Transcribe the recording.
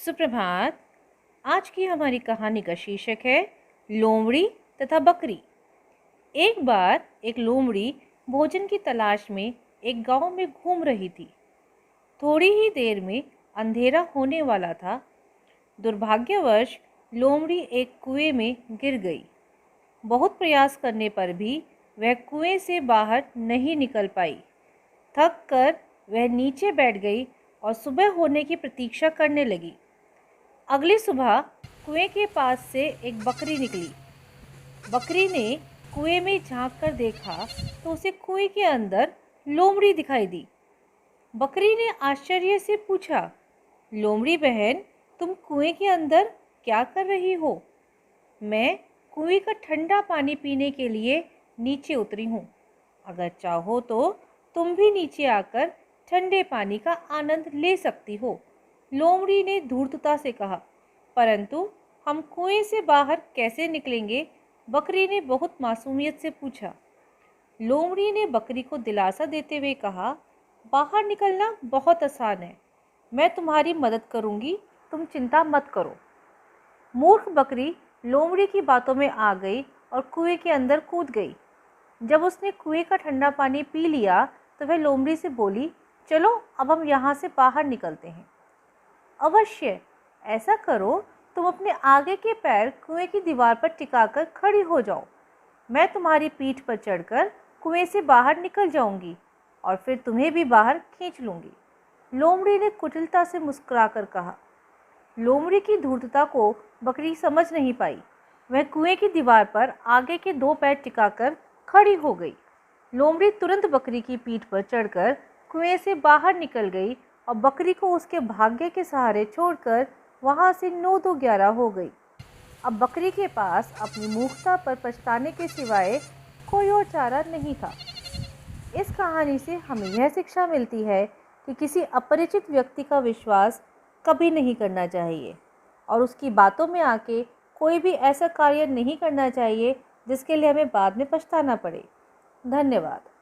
सुप्रभात। आज की हमारी कहानी का शीर्षक है लोमड़ी तथा बकरी। एक बार एक लोमड़ी भोजन की तलाश में एक गांव में घूम रही थी। थोड़ी ही देर में अंधेरा होने वाला था। दुर्भाग्यवश लोमड़ी एक कुएं में गिर गई। बहुत प्रयास करने पर भी वह कुएं से बाहर नहीं निकल पाई। थक कर वह नीचे बैठ गई और सुबह होने की प्रतीक्षा करने लगी। अगली सुबह कुएं के पास से एक बकरी निकली। बकरी ने कुएं में झांक कर देखा तो उसे कुएं के अंदर लोमड़ी दिखाई दी। बकरी ने आश्चर्य से पूछा, लोमड़ी बहन, तुम कुएं के अंदर क्या कर रही हो? मैं कुएं का ठंडा पानी पीने के लिए नीचे उतरी हूँ। अगर चाहो तो तुम भी नीचे आकर ठंडे पानी का आनंद ले सकती हो। लोमड़ी ने धूर्तता से कहा। परंतु हम कुएं से बाहर कैसे निकलेंगे? बकरी ने बहुत मासूमियत से पूछा। लोमड़ी ने बकरी को दिलासा देते हुए कहा, बाहर निकलना बहुत आसान है। मैं तुम्हारी मदद करूंगी, तुम चिंता मत करो। मूर्ख बकरी लोमड़ी की बातों में आ गई और कुएं के अंदर कूद गई। जब उसने कुएं का ठंडा पानी पी लिया तो वह लोमड़ी से बोली, चलो अब हम यहाँ से बाहर निकलते हैं। अवश्य, ऐसा करो, तुम अपने आगे के पैर कुएं की दीवार पर टिकाकर खड़ी हो जाओ। मैं तुम्हारी पीठ पर चढ़कर कुएं से बाहर निकल जाऊंगी और फिर तुम्हें भी बाहर खींच लूंगी। लोमड़ी ने कुटिलता से मुस्कुराकर कहा। लोमड़ी की धूर्तता को बकरी समझ नहीं पाई। वह कुएं की दीवार पर आगे के दो पैर टिकाकर खड़ी हो गई। लोमड़ी तुरंत बकरी की पीठ पर चढ़कर कुएं से बाहर निकल गई और बकरी को उसके भाग्य के सहारे छोड़कर वहां से 9-2-11 हो गई। अब बकरी के पास अपनी मूर्खता पर पछताने के सिवाय कोई और चारा नहीं था। इस कहानी से हमें यह शिक्षा मिलती है कि किसी अपरिचित व्यक्ति का विश्वास कभी नहीं करना चाहिए और उसकी बातों में आके कोई भी ऐसा कार्य नहीं करना चाहिए जिसके लिए हमें बाद में पछताना पड़े। धन्यवाद।